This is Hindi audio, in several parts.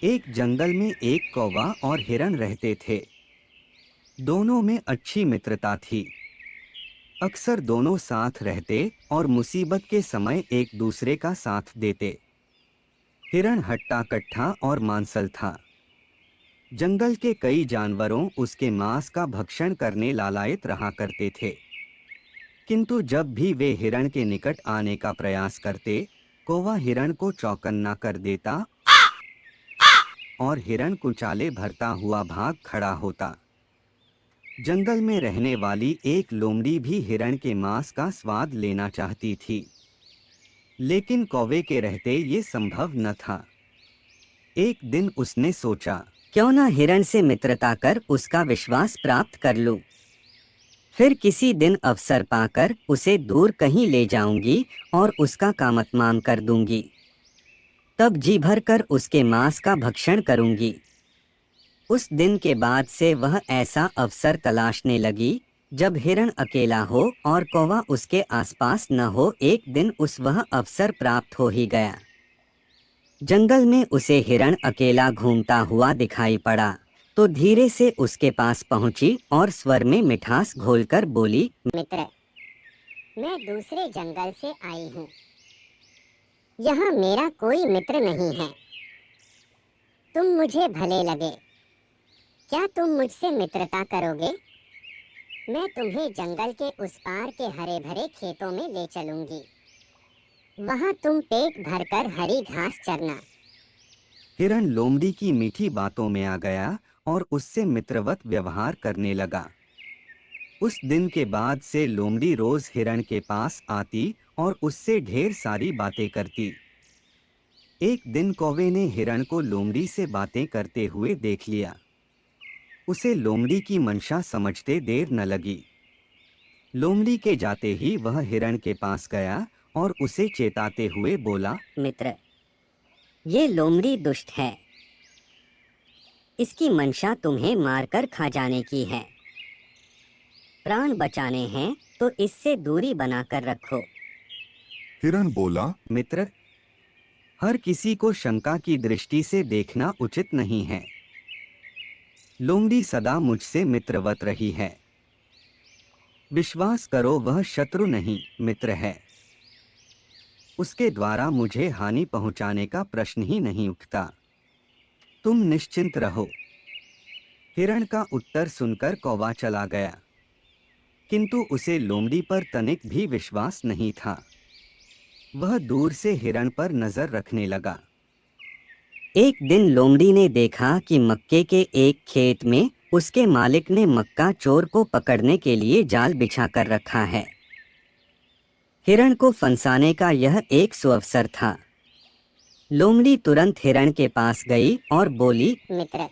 एक जंगल में एक कौवा और हिरण रहते थे। दोनों में अच्छी मित्रता थी। अक्सर दोनों साथ रहते और मुसीबत के समय एक दूसरे का साथ देते। हिरण हट्टा कट्ठा और मांसल था। जंगल के कई जानवरों उसके मांस का भक्षण करने लालायित रहा करते थे। किंतु जब भी वे हिरण के निकट आने का प्रयास करते, कौवा हिरण को चौकन्ना कर देता और हिरण कुचाले भरता हुआ भाग खड़ा होता। जंगल में रहने वाली एक लोमड़ी भी हिरण के मांस का स्वाद लेना चाहती थी, लेकिन कौवे के रहते ये संभव न था। एक दिन उसने सोचा, क्यों ना हिरण से मित्रता कर उसका विश्वास प्राप्त कर लूं। फिर किसी दिन अवसर पाकर उसे दूर कहीं ले जाऊंगी और उसका कामतमाम कर दूंगी। तब जी भर कर उसके मांस का भक्षण करूंगी। उस दिन के बाद से वह ऐसा अवसर तलाशने लगी जब हिरण अकेला हो और कौवा उसके आसपास न हो। एक दिन वह अवसर प्राप्त हो ही गया। जंगल में उसे हिरण अकेला घूमता हुआ दिखाई पड़ा तो धीरे से उसके पास पहुंची और स्वर में मिठास घोलकर बोली, मित्र, मैं दूसरे जंगल से आई हूँ। यहाँ मेरा कोई मित्र नहीं है। तुम मुझे भले लगे। क्या तुम मुझसे मित्रता करोगे? मैं तुम्हें जंगल के उस पार के हरे भरे खेतों में ले चलूंगी। वहाँ तुम पेट भरकर हरी घास चरना। हिरण लोमड़ी की मीठी बातों में आ गया और उससे मित्रवत व्यवहार करने लगा। उस दिन के बाद से लोमड़ी रोज हिरण के पास आती और उससे ढेर सारी बातें करती। एक दिन कौवे ने हिरण को लोमड़ी से बातें करते हुए देख लिया। उसे लोमड़ी की मंशा समझते देर न लगी। लोमड़ी के जाते ही वह हिरण के पास गया और उसे चेताते हुए बोला, मित्र, ये लोमड़ी दुष्ट है। इसकी मंशा तुम्हें मारकर खा जाने की है। प्राण बचाने हैं तो इससे दूरी बनाकर रखो। हिरण बोला, मित्र, हर किसी को शंका की दृष्टि से देखना उचित नहीं है। लोमड़ी सदा मुझसे मित्रवत रही है। विश्वास करो, वह शत्रु नहीं मित्र है। उसके द्वारा मुझे हानि पहुंचाने का प्रश्न ही नहीं उठता। तुम निश्चिंत रहो। हिरण का उत्तर सुनकर कौवा चला गया, किंतु उसे लोमड़ी पर तनिक भी विश्वास नहीं था। वह दूर से हिरण पर नजर रखने लगा। एक दिन लोमड़ी ने देखा कि मक्के के एक खेत में उसके मालिक ने मक्का चोर को पकड़ने के लिए जाल बिछा कर रखा है। हिरण को फंसाने का यह एक सुअवसर था। लोमड़ी तुरंत हिरण के पास गई और बोली, मित्र,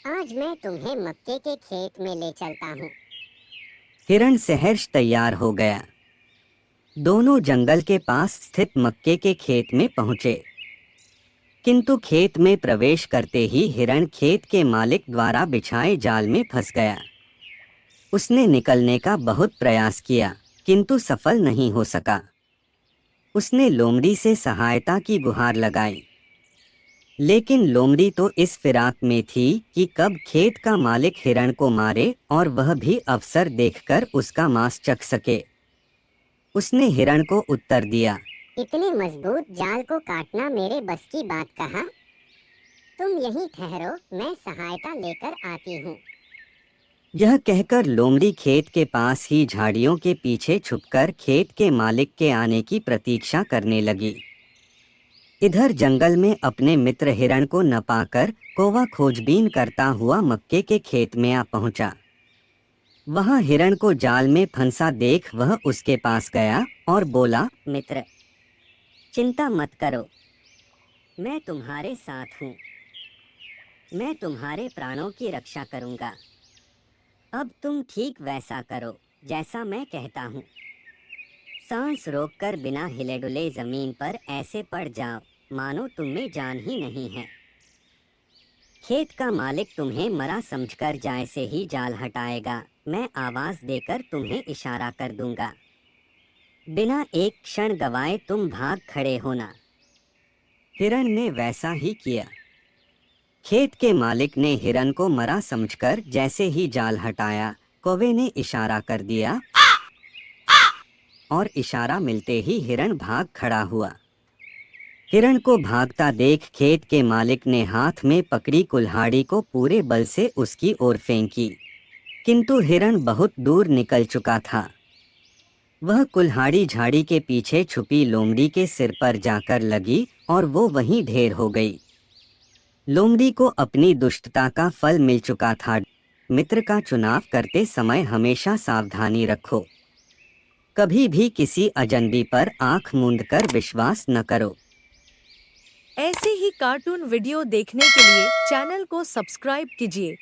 आज मैं तुम्हें मक्के के खेत में ले चलता हूँ। हिरण सहर्ष तैयार हो गया। दोनों जंगल के पास स्थित मक्के के खेत में पहुंचे, किंतु खेत में प्रवेश करते ही हिरण खेत के मालिक द्वारा बिछाए जाल में फंस गया। उसने निकलने का बहुत प्रयास किया, किंतु सफल नहीं हो सका। उसने लोमड़ी से सहायता की गुहार लगाई, लेकिन लोमड़ी तो इस फिराक में थी कि कब खेत का मालिक हिरण को मारे और वह भी अवसर देखकर उसका मांस चख सके। उसने हिरण को उत्तर दिया, इतने मजबूत जाल को काटना मेरे बस की बात कहाँ। तुम यहीं ठहरो, मैं सहायता लेकर आती हूँ। यह कहकर लोमड़ी खेत के पास ही झाड़ियों के पीछे छुपकर खेत के मालिक के आने की प्रतीक्षा करने लगी। इधर जंगल में अपने मित्र हिरण को न पाकर कौवा खोजबीन करता हुआ मक्के के खेत में आ पहुंचा। वहां हिरण को जाल में फंसा देख वह उसके पास गया और बोला, मित्र, चिंता मत करो, मैं तुम्हारे साथ हूँ। मैं तुम्हारे प्राणों की रक्षा करूँगा। अब तुम ठीक वैसा करो जैसा मैं कहता हूँ। सांस रोककर बिना हिले डुले जमीन पर ऐसे पड़ जाओ मानो तुम में जान ही नहीं है। खेत का मालिक तुम्हें मरा समझकर जाए से ही जाल हटाएगा। मैं आवाज देकर तुम्हें इशारा कर दूंगा। बिना एक क्षण गवाए तुम भाग खड़े होना। हिरण ने वैसा ही किया। खेत के मालिक ने हिरन को मरा समझकर जैसे ही जाल हटाया, कौवे ने इशारा कर दिया और इशारा मिलते ही हिरन भाग खड़ा हुआ। हिरन को भागता देख खेत के मालिक ने हाथ में पकड़ी कुल्हाड़ी को पूरे बल से उसकी ओर फेंकी, किंतु हिरन बहुत दूर निकल चुका था। वह कुल्हाड़ी झाड़ी के पीछे छुपी लोमड़ी के सिर पर जाकर लगी और वो वहीं ढेर हो गई। लोमड़ी को अपनी दुष्टता का फल मिल चुका था। मित्र का चुनाव करते समय हमेशा सावधानी रखो। कभी भी किसी अजनबी पर आंख मूंदकर विश्वास न करो। ऐसे ही कार्टून वीडियो देखने के लिए चैनल को सब्सक्राइब कीजिए।